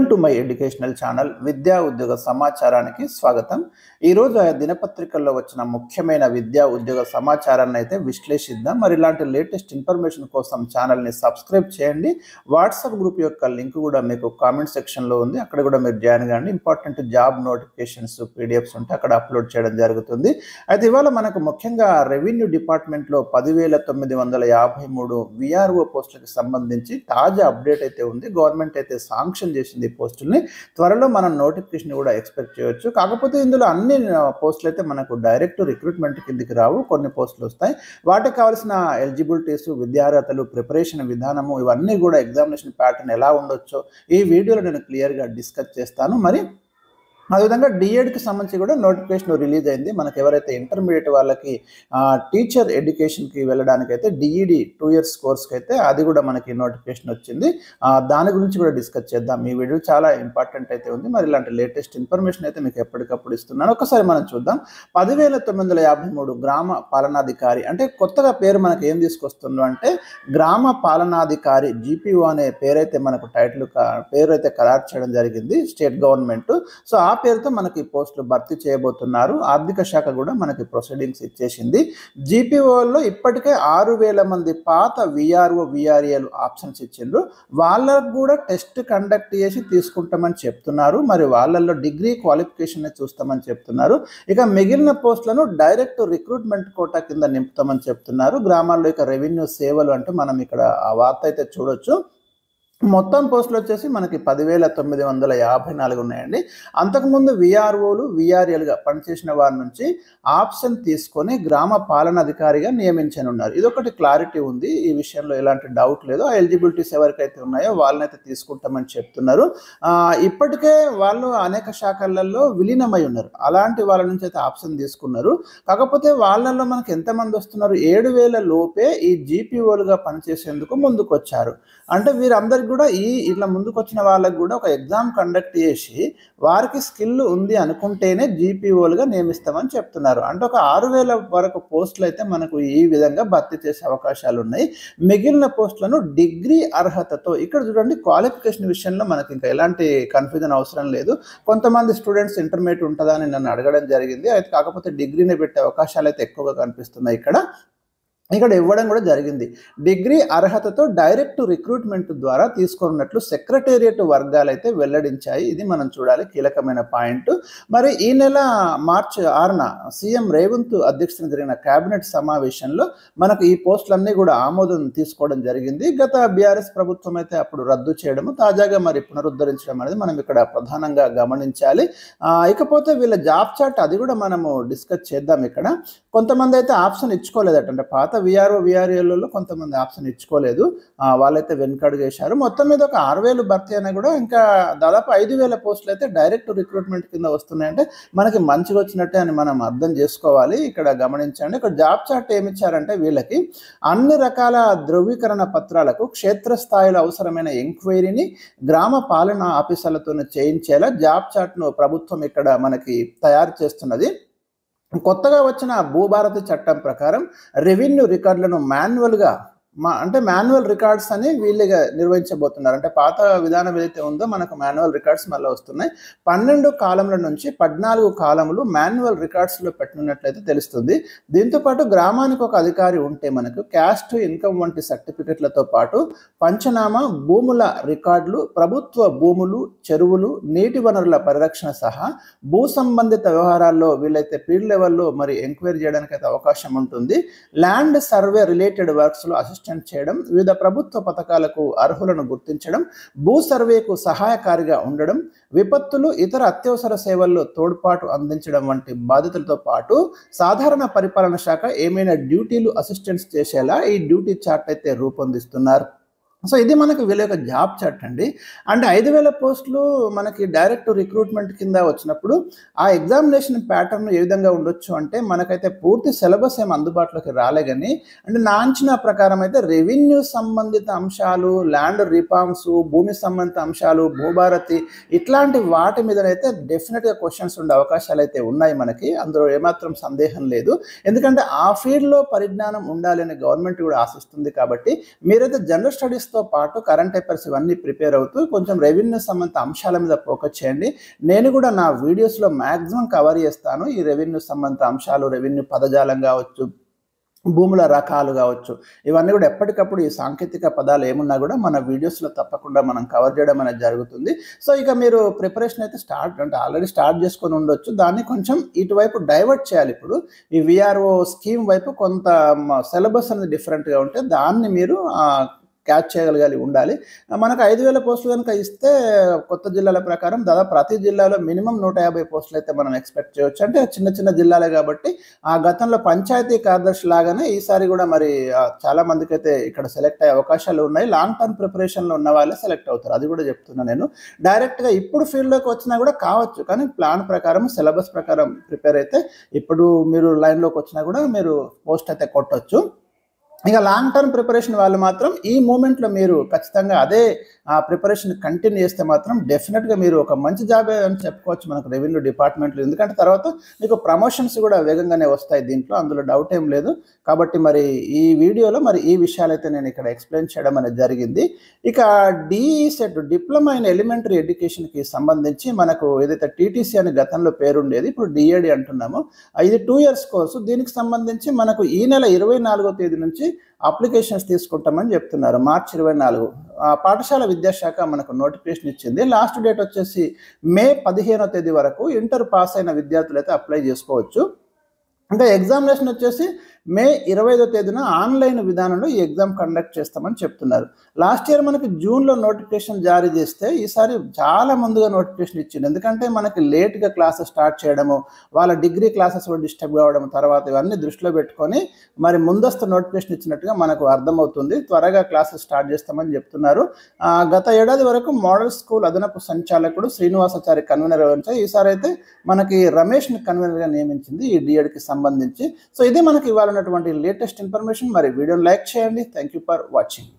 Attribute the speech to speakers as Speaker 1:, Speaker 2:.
Speaker 1: Welcome to my educational channel విద్యా ఉద్యోగ సమాచారానికి స్వాగతం। ఈ రోజు ఆ దినపత్రికల్లో వచ్చిన ముఖ్యమైన విద్యా ఉద్యోగ సమాచారాన్ని అయితే విశ్లేషిద్దాం। మరి ఇలాంటి లేటెస్ట్ ఇన్ఫర్మేషన్ కోసం ఛానల్ ని సబ్స్క్రైబ్ చేయండి। వాట్సాప్ గ్రూప్ యొక్క లింక్ కూడా మీకు కామెంట్ సెక్షన్ లో ఉంది, అక్కడ కూడా మీరు జాయిన్ కాండి। ఇంపార్టెంట్ జాబ్ నోటిఫికేషన్స్ పీడిఎఫ్స్ ఉంటే అక్కడ అప్లోడ్ చేయడం జరుగుతుంది। అయితే ఇవాళ మనకు ముఖ్యంగా రెవెన్యూ డిపార్ట్మెంట్ లో 10,953 విఆర్ఓ పోస్టులకు సంబంధించి తాజా అప్డేట్ అయితే ఉంది। గవర్నమెంట్ అయితే శాంక్షన్ చేసింది పోస్టుల్ని, త్వరలో మనం నోటిఫికేషన్ కూడా ఎక్స్పెక్ట్ చేయొచ్చు। కాకపోతే ఇందులో అన్ని పోస్టులు అయితే మనకు డైరెక్ట్ రిక్రూట్మెంట్ కిందికి రావు, కొన్ని పోస్టులు వస్తాయి। వాటికి కావాల్సిన ఎలిజిబిలిటీస్, విద్యార్హతలు, ప్రిపరేషన్ విధానము, ఇవన్నీ కూడా ఎగ్జామినేషన్ ప్యాటర్న్ ఎలా ఉండొచ్చో ఈ వీడియోలో నేను క్లియర్గా డిస్కస్ చేస్తాను। మరి అదేవిధంగా డిఎడ్కి సంబంధించి కూడా నోటిఫికేషన్ రిలీజ్ అయింది। మనకు ఎవరైతే ఇంటర్మీడియట్ వాళ్ళకి టీచర్ ఎడ్యుకేషన్కి వెళ్ళడానికి అయితే డిఈడి 2 years కోర్స్కి అయితే అది కూడా మనకి నోటిఫికేషన్ వచ్చింది। దాని గురించి కూడా డిస్కస్ చేద్దాం। ఈ వీడియో చాలా ఇంపార్టెంట్ అయితే ఉంది। మరి ఇలాంటి లేటెస్ట్ ఇన్ఫర్మేషన్ అయితే మీకు ఎప్పటికప్పుడు ఇస్తున్నాను। ఒకసారి మనం చూద్దాం। 10,953 గ్రామ పాలనాధికారి అంటే కొత్తగా పేరు మనకి ఏం తీసుకొస్తుందో అంటే గ్రామ పాలనాధికారి జీపీఓ అనే పేరైతే మనకు టైటిల్ పేరు అయితే ఖరారు చేయడం జరిగింది స్టేట్ గవర్నమెంట్। సో ఆ పేరుతో మనకి పోస్టులు భర్తీ చేయబోతున్నారు। ఆర్థిక శాఖ కూడా మనకి ప్రొసీడింగ్స్ ఇచ్చేసింది। జీపీఓలో ఇప్పటికే 6,000 మంది పాత విఆర్ఓ విఆర్ఏలు ఆప్షన్స్ ఇచ్చిండ్రు, వాళ్ళకు కూడా టెస్ట్ కండక్ట్ చేసి తీసుకుంటామని చెప్తున్నారు। మరి వాళ్ళల్లో డిగ్రీ క్వాలిఫికేషన్ చూస్తామని చెప్తున్నారు। ఇక మిగిలిన పోస్టులను డైరెక్ట్ రిక్రూట్మెంట్ కోటా కింద నింపుతామని చెప్తున్నారు। గ్రామాల్లో ఇక రెవెన్యూ సేవలు అంటే మనం ఇక్కడ ఆ వార్త అయితే చూడొచ్చు। మొత్తం పోస్టులు వచ్చేసి మనకి 10,954 ఉన్నాయండి। అంతకుముందు విఆర్ఓలు విఆర్ఏలుగా పనిచేసిన వారి నుంచి ఆప్షన్ తీసుకొని గ్రామ పాలనాధికారిగా నియమించనున్నారు। ఇదొకటి క్లారిటీ ఉంది, ఈ విషయంలో ఎలాంటి డౌట్ లేదు। ఆ ఎలిజిబిలిటీస్ ఎవరికైతే ఉన్నాయో వాళ్ళనైతే తీసుకుంటామని చెప్తున్నారు। ఇప్పటికే వాళ్ళు అనేక శాఖలలో విలీనమై ఉన్నారు, అలాంటి వాళ్ళ నుంచి అయితే ఆప్షన్ తీసుకున్నారు। కాకపోతే వాళ్ళల్లో మనకి ఎంతమంది వస్తున్నారు, 7,000 లోపే ఈ జీపీఓలుగా పనిచేసేందుకు ముందుకు వచ్చారు। అంటే వీరందరికీ కూడా ఇట్లా ముందుకు వచ్చిన వాళ్ళకి కూడా ఒక ఎగ్జామ్ కండక్ట్ చేసి వారికి స్కిల్ ఉంది అనుకుంటేనే జీపీఓలుగా నియమిస్తామని చెప్తున్నారు। అంటే ఒక 6,000 వరకు పోస్టులు అయితే మనకు ఈ విధంగా భర్తీ చేసే అవకాశాలు ఉన్నాయి। మిగిలిన పోస్టులను డిగ్రీ అర్హతతో, ఇక్కడ చూడండి క్వాలిఫికేషన్ విషయంలో మనకి ఇంకా ఎలాంటి కన్ఫ్యూజన్ అవసరం లేదు। కొంతమంది స్టూడెంట్స్ ఇంటర్మీడియట్ ఉంటుందా అని నన్ను అడగడం జరిగింది, అయితే కాకపోతే డిగ్రీని పెట్టే అవకాశాలు అయితే ఎక్కువగా కనిపిస్తున్నాయి ఇక్కడ ఇవ్వడం కూడా జరిగింది। డిగ్రీ అర్హతతో డైరెక్ట్ రిక్రూట్మెంట్ ద్వారా తీసుకున్నట్లు సెక్రటేరియట్ వర్గాలు అయితే వెల్లడించాయి। ఇది మనం చూడాలి, కీలకమైన పాయింట్। మరి ఈ నెల మార్చి 6న సీఎం రేవంత్ అధ్యక్షతన జరిగిన కేబినెట్ సమావేశంలో మనకు ఈ పోస్టులన్నీ కూడా ఆమోదం తీసుకోవడం జరిగింది। గత బీఆర్ఎస్ ప్రభుత్వం అయితే అప్పుడు రద్దు చేయడము, తాజాగా మరి పునరుద్ధరించడం అనేది మనం ఇక్కడ ప్రధానంగా గమనించాలి। ఇకపోతే వీళ్ళ జాబ్ చార్ట్ అది కూడా మనము డిస్కస్ చేద్దాం। ఇక్కడ కొంతమంది అయితే ఆప్షన్ ఇచ్చుకోలేదట, అంటే పాత విఆర్ఓ విఆర్ఏలలో కొంతమంది ఆప్షన్ ఇచ్చుకోలేదు, వాళ్ళైతే వెనుకడుగేశారు। మొత్తం మీద ఒక 6,000 భర్తీ అయినా కూడా ఇంకా దాదాపు 5,000 పోస్టులు అయితే డైరెక్ట్ రిక్రూట్మెంట్ కింద వస్తున్నాయంటే మనకి మంచిగా వచ్చినట్టే అని మనం అర్థం చేసుకోవాలి। ఇక్కడ గమనించండి, ఇక్కడ జాబ్ చార్ట్ ఏమి ఇచ్చారంటే వీళ్ళకి అన్ని రకాల ధృవీకరణ పత్రాలకు క్షేత్రస్థాయిలో అవసరమైన ఎంక్వైరీని గ్రామ పాలనా ఆఫీసర్లతో చేయించేలా జాబ్ చార్ట్ను ప్రభుత్వం ఇక్కడ మనకి తయారు చేస్తున్నది। కొత్తగా వచ్చిన భూభారతి చట్టం ప్రకారం రెవెన్యూ రికార్డులను మాన్యువల్గా అంటే మాన్యువల్ రికార్డ్స్ అని వీళ్ళుగా నిర్వహించబోతున్నారు। అంటే పాత విధానం ఏదైతే ఉందో మనకు మాన్యువల్ రికార్డ్స్ మళ్ళీ వస్తున్నాయి। 12 కాలంల నుంచి 14 కాలములు మాన్యువల్ రికార్డ్స్లో పెట్టినట్లయితే తెలుస్తుంది। దీంతోపాటు గ్రామానికి ఒక అధికారి ఉంటే మనకు క్యాస్ట్, ఇన్కమ్ వంటి సర్టిఫికెట్లతో పాటు పంచనామా, భూముల రికార్డులు, ప్రభుత్వ భూములు, చెరువులు, నీటి వనరుల పరిరక్షణ సహా భూ సంబంధిత వ్యవహారాల్లో వీళ్ళైతే ఫీల్డ్ లెవెల్లో మరి ఎంక్వైరీ చేయడానికి అయితే అవకాశం ఉంటుంది। ల్యాండ్ సర్వే రిలేటెడ్ వర్క్స్లో అసిస్టెంట్ చేయడం, వివిధ ప్రభుత్వ పథకాలకు అర్హులను గుర్తించడం, భూ సర్వేకు సహాయకారిగా ఉండడం, విపత్తులు, ఇతర అత్యవసర సేవల్లో తోడ్పాటు అందించడం వంటి బాధ్యతలతో పాటు సాధారణ పరిపాలన శాఖ ఏమైనా డ్యూటీలు అసిస్టెంట్స్ చేసేలా ఈ డ్యూటీ చార్ట్ అయితే రూపొందిస్తున్నారు। సో ఇది మనకి వీళ్ళ యొక్క జాబ్ చార్ట్ అండి। అంటే 5,000 పోస్టులు మనకి డైరెక్ట్ రిక్రూట్మెంట్ కింద వచ్చినప్పుడు ఆ ఎగ్జామినేషన్ ప్యాటర్న్ ఏ విధంగా ఉండొచ్చు అంటే మనకైతే పూర్తి సిలబస్ ఏం అందుబాటులోకి రాలే, కానీ అంటే నా అంచనా ప్రకారం అయితే రెవెన్యూ సంబంధిత అంశాలు, ల్యాండ్ రిఫార్మ్స్, భూమి సంబంధిత అంశాలు, భూభారతి ఇట్లాంటి వాటి మీదనైతే డెఫినెట్గా క్వశ్చన్స్ ఉండే అవకాశాలు అయితే ఉన్నాయి మనకి, అందులో ఏమాత్రం సందేహం లేదు। ఎందుకంటే ఆ ఫీల్డ్లో పరిజ్ఞానం ఉండాలని గవర్నమెంట్ కూడా ఆశిస్తుంది కాబట్టి మీరైతే జనరల్ స్టడీస్ మెయిన్స్తో పాటు కరెంట్ అఫైర్స్ ఇవన్నీ ప్రిపేర్ అవుతూ కొంచెం రెవెన్యూ సంబంధిత అంశాల మీద ఫోకస్ చేయండి. నేను కూడా నా వీడియోస్లో మ్యాక్సిమం కవర్ చేస్తాను ఈ రెవెన్యూ సంబంధిత అంశాలు, రెవెన్యూ పదజాలం కావచ్చు, భూముల రకాలు కావచ్చు, ఇవన్నీ కూడా ఎప్పటికప్పుడు ఈ సాంకేతిక పదాలు ఏమున్నా కూడా మన వీడియోస్లో తప్పకుండా మనం కవర్ చేయడం అనేది జరుగుతుంది. సో ఇక మీరు ప్రిపరేషన్ అయితే ఆల్రెడీ స్టార్ట్ చేసుకొని ఉండొచ్చు. దాన్ని కొంచెం ఇటువైపు డైవర్ట్ చేయాలి. ఇప్పుడు ఈ విఆర్ఓ స్కీమ్ వైపు కొంత సిలబస్ అనేది డిఫరెంట్గా ఉంటే దాన్ని మీరు క్యాచ్ చేయగలగాలి ఉండాలి. మనకు 5,000 పోస్టులు కనుక ఇస్తే కొత్త జిల్లాల ప్రకారం దాదాపు ప్రతి జిల్లాలో మినిమం 150 పోస్టులు అయితే మనం ఎక్స్పెక్ట్ చేయొచ్చు. అంటే చిన్న చిన్న జిల్లాలే కాబట్టి ఆ గతంలో పంచాయతీ కార్యదర్శి లాగానే ఈసారి కూడా మరి చాలా మందికి అయితే ఇక్కడ సెలెక్ట్ అయ్యే అవకాశాలు ఉన్నాయి. లాంగ్ టర్మ్ ప్రిపరేషన్లో ఉన్న వాళ్ళే సెలెక్ట్ అవుతారు. అది కూడా చెప్తున్నా నేను. డైరెక్ట్గా ఇప్పుడు ఫీల్డ్లోకి వచ్చినా కూడా కావచ్చు, కానీ ప్లాన్ ప్రకారం సిలబస్ ప్రకారం ప్రిపేర్ అయితే ఇప్పుడు మీరు లైన్లోకి వచ్చినా కూడా మీరు పోస్ట్ అయితే కొట్టొచ్చు. ఇక లాంగ్ టర్మ్ ప్రిపరేషన్ వాళ్ళు మాత్రం ఈ మూమెంట్లో మీరు ఖచ్చితంగా అదే ప్రిపరేషన్ కంటిన్యూ చేస్తే మాత్రం డెఫినెట్గా మీరు ఒక మంచి జాబ్ అని చెప్పుకోవచ్చు మనకు రెవెన్యూ డిపార్ట్మెంట్లో. ఎందుకంటే తర్వాత మీకు ప్రమోషన్స్ కూడా వేగంగానే వస్తాయి దీంట్లో, అందులో డౌట్ ఏం లేదు. కాబట్టి మరి ఈ వీడియోలో మరి ఈ విషయాలైతే నేను ఇక్కడ ఎక్స్ప్లెయిన్ చేయడం అనేది జరిగింది. ఇక డిఈ-సెట్ డిప్లొమా ఇన్ ఎలిమెంటరీ ఎడ్యుకేషన్కి సంబంధించి మనకు ఏదైతే టీటీసీ అని గతంలో పేరుండేది, ఇప్పుడు డిఏడి అంటున్నాము. ఇది 2 years కోర్సు. దీనికి సంబంధించి మనకు ఈ నెల 24వ తేదీ నుంచి అప్లికేషన్స్ తీసుకుంటామని చెప్తున్నారు. మార్చి 24. పాఠశాల విద్యాశాఖ మనకు నోటిఫికేషన్ ఇచ్చింది. లాస్ట్ డేట్ వచ్చేసి మే 15వ తేదీ వరకు ఇంటర్ పాస్ అయిన విద్యార్థులు అయితే అప్లై చేసుకోవచ్చు. అంటే ఎగ్జామినేషన్ వచ్చేసి మే 25వ తేదీన ఆన్లైన్ విధానంలో ఈ ఎగ్జామ్ కండక్ట్ చేస్తామని చెప్తున్నారు. లాస్ట్ ఇయర్ మనకి జూన్లో నోటిఫికేషన్ జారీ చేస్తే ఈసారి చాలా ముందుగా నోటిఫికేషన్ ఇచ్చింది. ఎందుకంటే మనకి లేట్గా క్లాసెస్ స్టార్ట్ చేయడము, వాళ్ళ డిగ్రీ క్లాసెస్ కూడా డిస్టర్బ్ కావడం, తర్వాత ఇవన్నీ దృష్టిలో పెట్టుకొని మరి ముందస్తు నోటిఫికేషన్ ఇచ్చినట్టుగా మనకు అర్థమవుతుంది. త్వరగా క్లాసెస్ స్టార్ట్ చేస్తామని చెప్తున్నారు. గత ఏడాది వరకు మోడల్ స్కూల్ అదనపు సంచాలకుడు శ్రీనివాసాచారి కన్వీనర్ వ్యవహరించారు. ఈసారి అయితే మనకి రమేష్ని కన్వీనర్గా నియమించింది ఈ డిఎడ్కి సంబంధించి. సో ఇది మనకి ఇవాళ ఉన్నటువంటి లేటెస్ట్ ఇన్ఫర్మేషన్. మరి వీడియోని లైక్ చేయండి. Thank you for watching.